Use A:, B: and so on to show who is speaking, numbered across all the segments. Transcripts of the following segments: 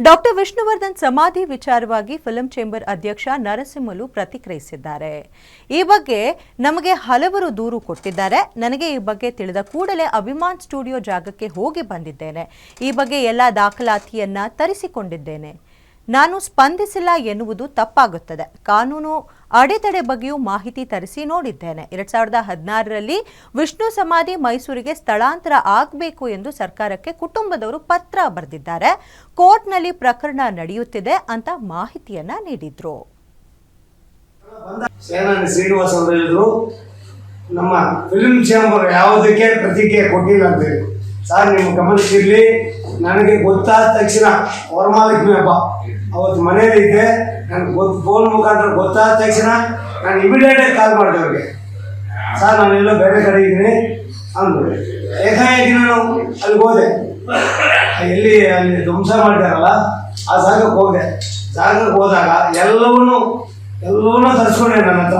A: Doctor Vishnuvardhan ಸಮಾಧಿ ವಿಚಾರವಾಗಿ film chamber ಅಧ್ಯಕ್ಷ ನರಸಿಂಹಲು ಪ್ರತಿಕ್ರಿಯಿಸಿದ್ದಾರೆ. ಈ ಬಗ್ಗೆ ನಮಗೆ ಹಲವರು ದೂರು ಕೊಟ್ಟಿದ್ದಾರೆ. ನನಗೆ ಈ ಬಗ್ಗೆ ತಿಳಿದ ಕೂಡಲೇ ಅಭಿಮಾನ್ ಸ್ಟುಡಿಯೋ ಜಾಗಕ್ಕೆ ಹೋಗಿ ಬಂದಿದ್ದೇನೆ. ಈ ಬಗ್ಗೆ ಎಲ್ಲ ದಾಖಲಾತಿಯನ್ನ ತರಿಸಿಕೊಂಡಿದ್ದೇನೆ. ನಾನು ಸ್ಪಂದಿಸಿಲ್ಲ ಎನ್ನುವುದು ತಪ್ಪಾಗುತ್ತದೆ. ಕಾನೂನು ಅಡೆತಡೆ ಬಗ್ಗೆಯೂ ಮಾಹಿತಿ ತರಿಸಿ ನೋಡಿದ್ದೇನೆ. 2016ರಲ್ಲಿ ವಿಷ್ಣು ಸಮಾಧಿ ಮೈಸೂರಿಗೆ ಸ್ಥಳಾಂತರ ಆಗಬೇಕು ಎಂದು ಸರ್ಕಾರಕ್ಕೆ ಕುಟುಂಬದವರು ಪತ್ರ ಬರೆದಿದ್ದಾರೆ. ಕೋರ್ಟ್ನಲ್ಲಿ ಪ್ರಕರಣ ನಡೆಯುತ್ತಿದೆ ಅಂತ ಮಾಹಿತಿಯನ್ನ ನೀಡಿದ್ರು.
B: ಸೇನಾನಿ ಶ್ರೀನಿವಾಸ್ ಅವರು ಹೇಳಿದ್ರು, ನಮ್ಮ ಫಿಲ್ಮ್ ಚೇಂಬರ್ ಯಾವುದಕ್ಕೆ ಪ್ರತಿಕ್ರಿಯೆ ಕೊಟ್ಟಿಲ್ಲ ಅಂತ ಹೇಳಿ. ಸರ್, ನಿಮ್ಮ ಗಮನಿಸಿರ್ಲಿ, ನನಗೆ ಗೊತ್ತಾದ ತಕ್ಷಣ ವರಮಹಾಲಕ್ಷ್ಮಿ ಹಬ್ಬ ಅವತ್ತು ಮನೇಲಿ ಇದ್ದೆ. ನನಗೆ ಫೋನ್ ಮುಖಾಂತರ ಗೊತ್ತಾದ ತಕ್ಷಣ ನಾನು ಇಮಿಡಿಯೇಟಾಗಿ ಕಾಲ್ ಮಾಡಿದೆ ಅವ್ರಿಗೆ. ಸರ್, ನಾನೆಲ್ಲ ಬೇರೆ ಕಡೆ ಇದ್ದೀನಿ ಅಂದರು. ಏಕಾಏಕಿ ನಾನು ಅಲ್ಲಿಗೆ ಹೋದೆ. ಅಲ್ಲಿ ಧ್ವಂಸ ಮಾಡಿದಾರಲ್ಲ ಆ ಜಾಗಕ್ಕೆ ಹೋದೆ. ಜಾಗಕ್ಕೆ ಹೋದಾಗ ಎಲ್ಲವನ್ನೂ ತರಿಸ್ಕೊಂಡೆ. ನನ್ನ ಹತ್ರ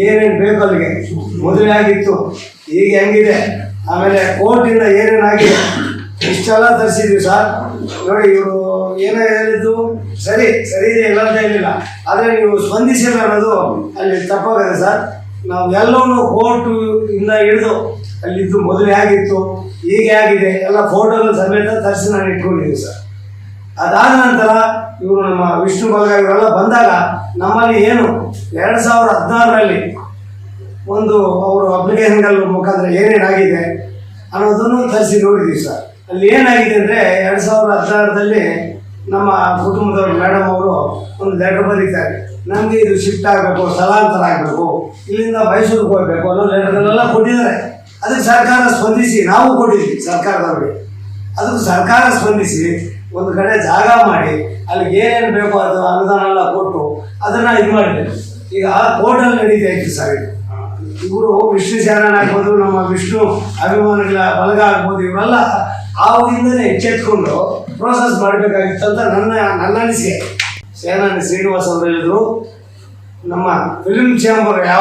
B: ಏನೇನು ಬೇಕು ಅಲ್ಲಿಗೆ ಮೊದಲೇ ಆಗಿತ್ತು, ಈಗ ಹೆಂಗಿದೆ, ಆಮೇಲೆ ಕೋರ್ಟಿಂದ ಏನೇನಾಗಿದೆ ಇಷ್ಟೆಲ್ಲ ತರಿಸಿದ್ವಿ ಸರ್. ನೋಡಿ, ಇವರು ಏನೋ ಹೇಳಿದ್ದು ಸರಿ ಇದೆ, ಇಲ್ಲ ಅಂತ ಹೇಳಿಲ್ಲ, ಆದರೆ ನೀವು ಸ್ಪಂದಿಸಿಲ್ಲ ಅನ್ನೋದು ಅಲ್ಲಿ ತಪ್ಪಾಗಿದೆ ಸರ್. ನಾವು ಎಲ್ಲವನ್ನೂ ಕೋರ್ಟು ಇಂದ ಹಿಡಿದು ಅಲ್ಲಿದ್ದು ಮೊದಲೇ ಆಗಿತ್ತು, ಹೀಗೆ ಆಗಿದೆ ಎಲ್ಲ ಫೋಟೋಗಳು ಸಮೇತ ತರಿಸಿ ನಾನು ಇಟ್ಕೊಂಡಿದ್ದೀವಿ ಸರ್. ಅದಾದ ನಂತರ ಇವರು ನಮ್ಮ ವಿಷ್ಣು ಬಲ್ಗ ಇವರೆಲ್ಲ ಬಂದಾಗ ನಮ್ಮಲ್ಲಿ ಏನು 2016ರಲ್ಲಿ ಒಂದು ಅವರು ಅಪ್ಲಿಕೇಶನ್ಗಳ ಮುಖಾಂತರ ಏನೇನಾಗಿದೆ ಅನ್ನೋದನ್ನು ತರಿಸಿ ನೋಡಿದ್ದೀವಿ ಸರ್. ಅಲ್ಲಿ ಏನಾಗಿದೆ ಅಂದರೆ 2016ರಲ್ಲಿ ನಮ್ಮ ಕುಟುಂಬದವರು ಮೇಡಮ್ ಅವರು ಒಂದು ಲೆಟರ್ ಬರೀತಾರೆ, ನಮಗೆ ಇದು ಶಿಫ್ಟ್ ಆಗಬೇಕು, ಸ್ಥಳಾಂತರ ಆಗಬೇಕು, ಇಲ್ಲಿಂದ ಮೈಸೂರಿಗೆ ಹೋಗಬೇಕು ಅನ್ನೋ ಲೆಟರ್ಗಳೆಲ್ಲ ಕೊಟ್ಟಿದ್ದಾರೆ. ಅದಕ್ಕೆ ಸರ್ಕಾರ ಸ್ಪಂದಿಸಿ, ನಾವು ಕೊಟ್ಟಿದ್ವಿ ಸರ್ಕಾರದವ್ರಿಗೆ. ಅದಕ್ಕೆ ಸರ್ಕಾರ ಸ್ಪಂದಿಸಿ ಒಂದು ಕಡೆ ಜಾಗ ಮಾಡಿ ಅಲ್ಲಿಗೆ ಏನೇನು ಬೇಕೋ ಅದು ಅನುದಾನ ಎಲ್ಲ ಕೊಟ್ಟು ಅದನ್ನು ಇದು ಮಾಡಿದೆ. ಈಗ ಕೋರ್ಟಲ್ಲಿ ನಡೀತಾ ಇತ್ತು ಸರ್. ಇವರು ವಿಷ್ಣು ಚಾರಣ ಆಗ್ಬೋದು, ನಮ್ಮ ವಿಷ್ಣು ಅಭಿಮಾನಿಗಳ ಬಲಗ ಆಗ್ಬೋದು, ಇವರೆಲ್ಲ ಆವಾಗಿಂದಲೇ ಎಚ್ಚೆತ್ಕೊಂಡು ಪ್ರೋಸೆಸ್ ಮಾಡಬೇಕಾಗಿತ್ತು ಅಂತ ನನ್ನ ಅನಿಸಿಕೆ. ಸೇನಾನಿ ಶ್ರೀನಿವಾಸ್ ಅವರು ಹೇಳಿದ್ರು, ನಮ್ಮ ಫಿಲ್ಮ್ ಚೇಂಬರ್